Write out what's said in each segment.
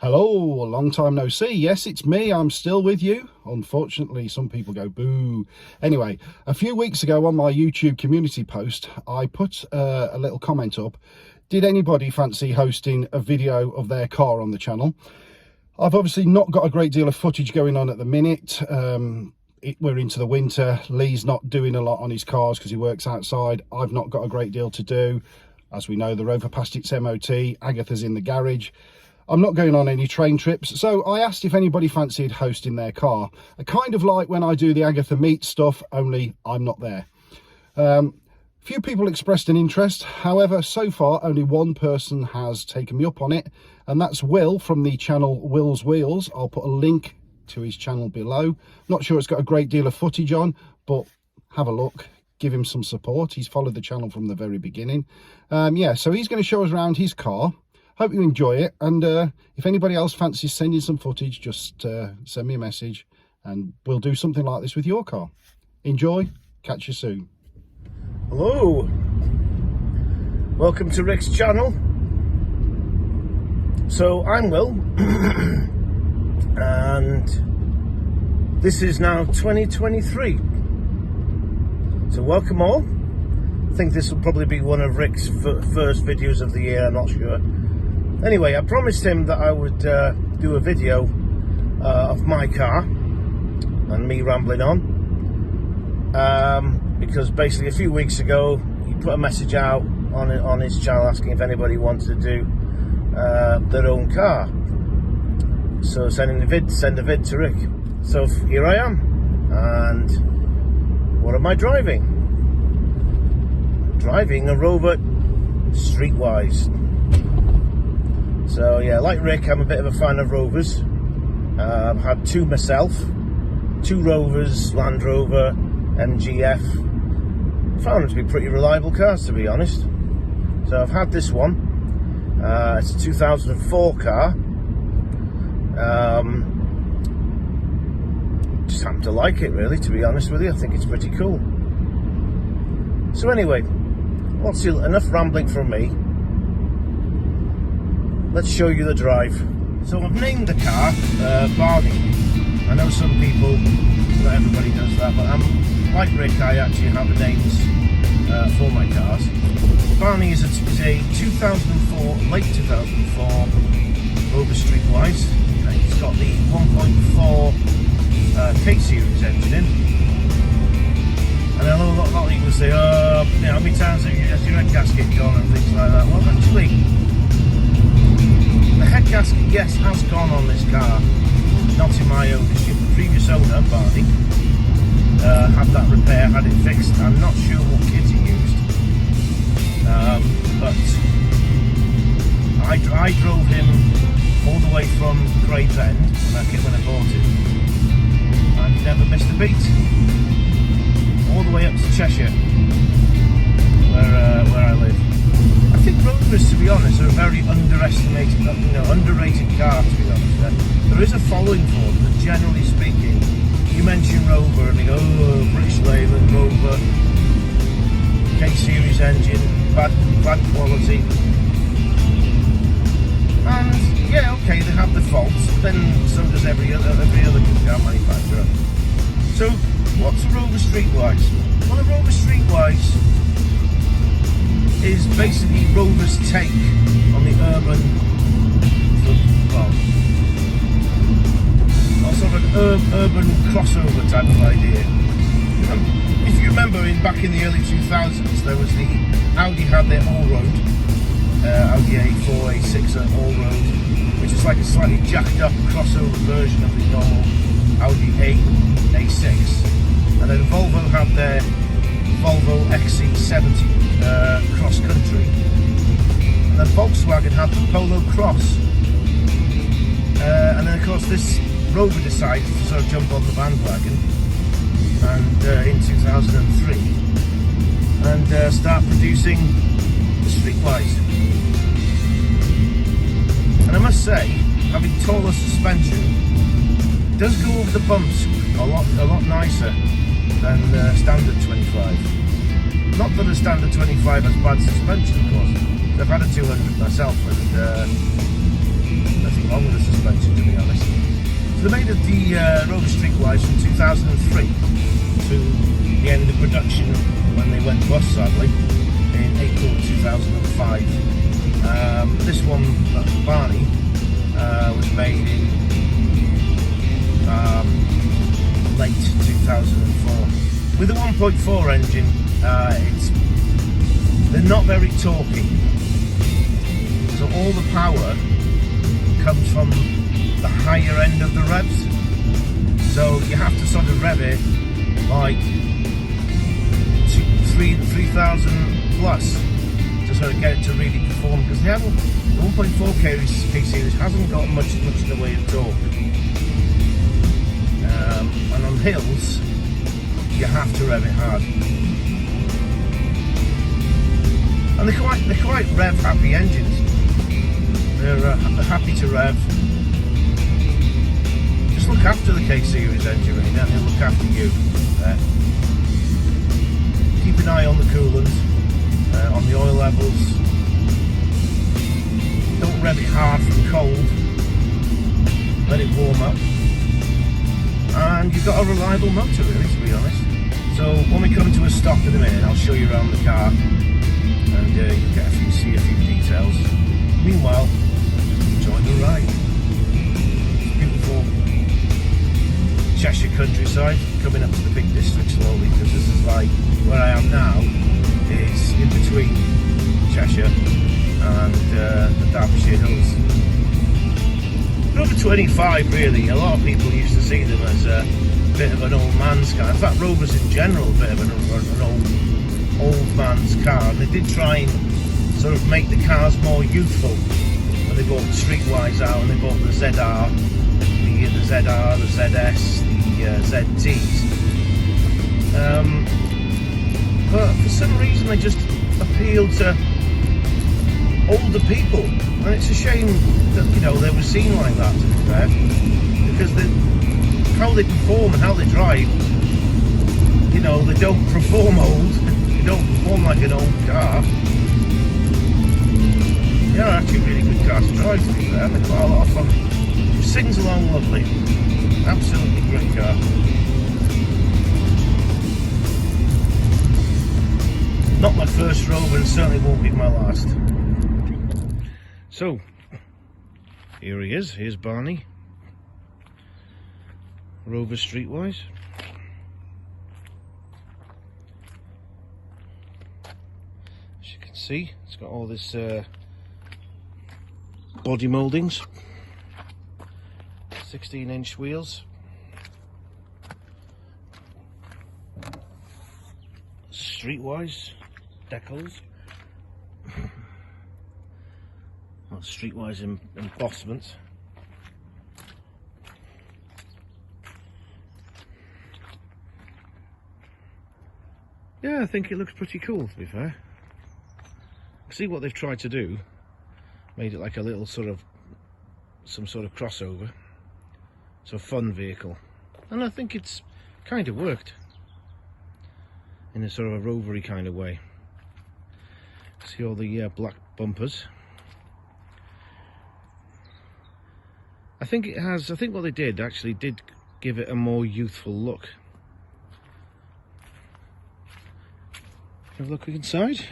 Hello, a long time no see. Yes, it's me. I'm still with you. Unfortunately, some people go boo. Anyway, a few weeks ago on my YouTube community post, I put a little comment up. Did anybody fancy hosting a video of their car on the channel? I've obviously not got a great deal of footage going on at the minute. We're into the winter. Lee's not doing a lot on his cars because he works outside. I've not got a great deal to do. As we know, the Rover passed its MOT. Agatha's in the garage. I'm not going on any train trips, so I asked if anybody fancied hosting their car. Kind of like when I do the Agatha Meet stuff, only I'm not there. Few people expressed an interest. However, so far only one person has taken me up on it, and that's Will from the channel Will's Wheels. I'll put a link to his channel below. Not sure it's got a great deal of footage on, but have a look. Give him some support. He's followed the channel from the very beginning. Yeah, so he's going to show us around his car. Hope you enjoy it, and if anybody else fancies sending some footage, just send me a message and we'll do something like this with your car. Enjoy. Catch you soon. Hello, welcome to Rick's channel. So I'm Will and this is now 2023, so welcome all. I think this will probably be one of Rick's first videos of the year, I'm not sure. Anyway, I promised him that I would do a video of my car and me rambling on, because basically a few weeks ago he put a message out on his channel asking if anybody wanted to do their own car. So send a vid to Rick. So here I am, and what am I driving? I'm driving a Rover Streetwise. So yeah, like Rick, I'm a bit of a fan of Rovers. I've had two myself, two Rovers, Land Rover, MGF. Found them to be pretty reliable cars, to be honest. So I've had this one. It's a 2004 car. Just happen to like it, really, to be honest with you. I think it's pretty cool. So anyway, enough rambling from me. Let's show you the drive. So I've named the car Barney. I know some people, not everybody does that, but I'm like Rick, I actually have the names for my cars. Barney is a 2004, late 2004 Rover Streetwise. It's got the 1.4 K-Series engine in. And I know a lot of people say, oh, you know, how many times has your head gasket gone and things like that. Well, actually, the head gasket, yes, has gone on this car, not in my ownership. The previous owner, Barney, had that repair, had it fixed. I'm not sure what kit he used, but I drove him all the way from Gravesend when I bought it, and he never missed a beat. All the way up to Cheshire, where I live. I think Rovers, to be honest, are a very underrated car, to be honest. There is a following for them, but generally speaking, you mention Rover and they go, oh, British Leyland, Rover, K-Series engine, bad quality. And yeah, okay, they have the faults, but then so does every other car manufacturer. So, what's a Rover Streetwise? Well, a Rover Streetwise is basically Rover's take on the urban, sort of an urban crossover type of idea. If you remember, back in the early 2000s, there was the Audi had their all-road, Audi A4, A6 all-road, which is like a slightly jacked up crossover version of the normal Audi A6. And then Volvo had their Volvo XC70 cross country, and then Volkswagen had the Polo Cross, and then of course this Rover decided to sort of jump on the bandwagon and in 2003 and start producing the Streetwise. And I must say, having taller suspension, it does go over the bumps a lot nicer than standard 25. Not that a standard 25 has bad suspension, of course. I've had a 200 myself, and nothing wrong with the suspension. So they made the Rover Streetwise from 2003 to the end of production when they went bust, sadly, in April 2005. This one, Barney, was made in late 2004. With a 1.4 engine, they're not very torquey. So all the power comes from the higher end of the revs. So you have to sort of rev it like 3,000 plus to sort of get it to really perform, because the 1.4K series hasn't got much in the way of torque. And on hills, you have to rev it hard. And they're quite rev happy engines. They're happy to rev. Just look after the K series engine, really, and they'll look after you. Keep an eye on the coolant, on the oil levels. Don't rev it hard from cold. Let it warm up. And you've got a reliable motor, really, to be honest. So when we come to a stop in a minute, I'll show you around the car, and you'll see a few details. Meanwhile, enjoy the ride. It's beautiful Cheshire countryside, coming up to the big district slowly, because this is like where I am now. It's in between Cheshire and the Derbyshire Hills. Rover 25, really, a lot of people used to see them as a bit of an old man's car. In fact, Rovers in general, a bit of an old man's car. And they did try and sort of make the cars more youthful. When they bought the Streetwise out, and they bought the ZR, the ZR, the ZS, the ZTs. But for some reason, they just appeal to older people, and it's a shame that, you know, they were seen like that, to be fair, because how they perform and how they drive, you know, they don't perform old, they don't perform like an old car. They are actually really good cars to drive, to be fair. They're quite a lot of fun. It sings along lovely. Absolutely great car. Not my first Rover, and certainly won't be my last. So, here he is. Here's Barney. Rover Streetwise. As you can see, it's got all this body mouldings. 16-inch wheels. Streetwise decals. Well, Streetwise embossments. Yeah, I think it looks pretty cool, to be fair. See what they've tried to do. Made it like a little sort of, some sort of crossover. It's a fun vehicle. And I think it's kind of worked. In a sort of a rovery kind of way. See all the black bumpers. I think it has, I think what they did actually did give it a more youthful look. Have a look inside.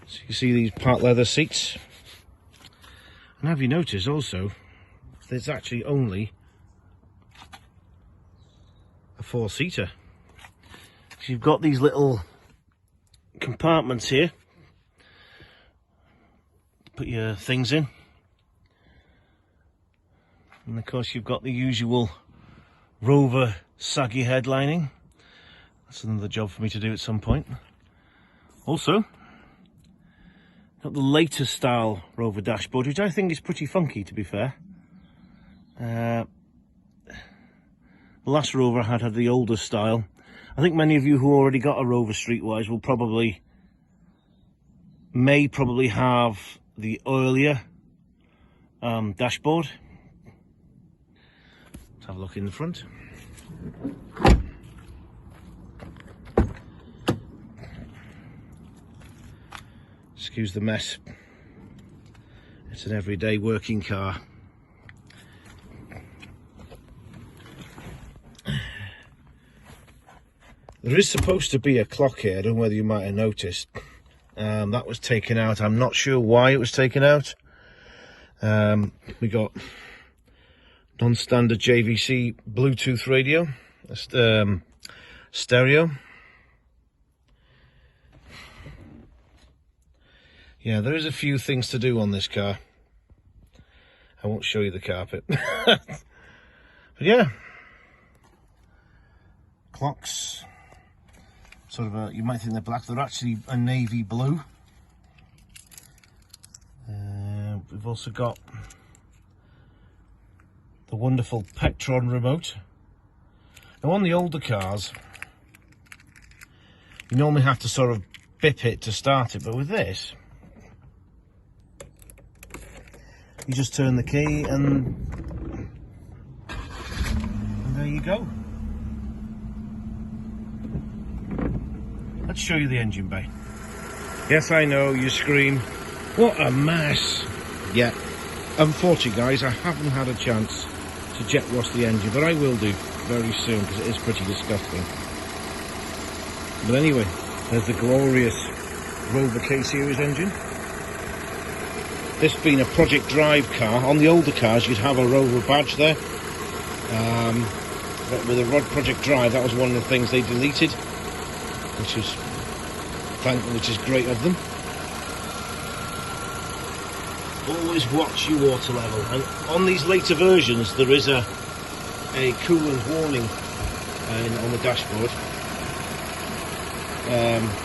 So you see these part leather seats. And have you noticed also, there's actually only a 4-seater. So you've got these little compartments here. Put your things in. And of course you've got the usual Rover saggy headlining. That's another job for me to do at some point. Also, got the latest style Rover dashboard, which I think is pretty funky, to be fair. The last Rover I had the older style. I think many of you who already got a Rover Streetwise will may probably have the earlier dashboard. Let's have a look in the front. Excuse the mess. It's an everyday working car. There is supposed to be a clock here. I don't know whether you might have noticed. That was taken out. I'm not sure why it was taken out. We got non-standard JVC Bluetooth radio, stereo. Yeah, there is a few things to do on this car. I won't show you the carpet. But yeah, clocks. Sort of you might think they're black. They're actually a navy blue. We've also got the wonderful Petron remote. Now on the older cars, you normally have to sort of bip it to start it, but with this, you just turn the key and there you go. Let's show you the engine bay. Yes, I know, you scream, what a mess. Yeah, unfortunately guys, I haven't had a chance to jet wash the engine, but I will do very soon because it is pretty disgusting. But anyway, there's the glorious Rover K Series engine. This being a Project Drive car, on the older cars you'd have a Rover badge there. But with a Project Drive, that was one of the things they deleted, which is great of them. Always watch your water level, and on these later versions there is a coolant warning on the dashboard,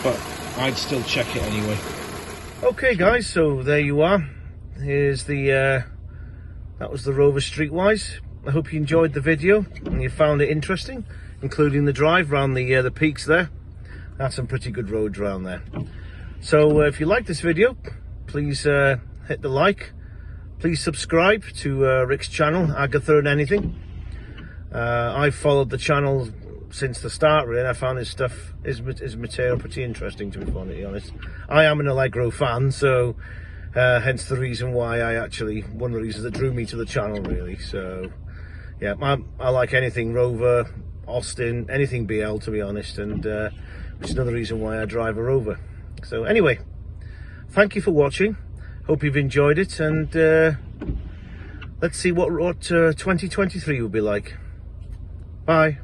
but I'd still check it anyway. Okay guys, so there you are. Here's the that was the Rover Streetwise. I hope you enjoyed the video and you found it interesting, including the drive around the peaks there. That's some pretty good roads around there. So if you like this video, please hit the like. Please subscribe to Rick's channel, Agatha and Anything. I've followed the channel since the start really, and I found his stuff, his material pretty interesting, to be perfectly honest. I am an Allegro fan, so hence the reason why one of the reasons that drew me to the channel really. So yeah, I like anything Rover, Austin, anything BL, to be honest, and which is another reason why I drive a Rover. So anyway, thank you for watching. Hope you've enjoyed it, and let's see what 2023 will be like. Bye.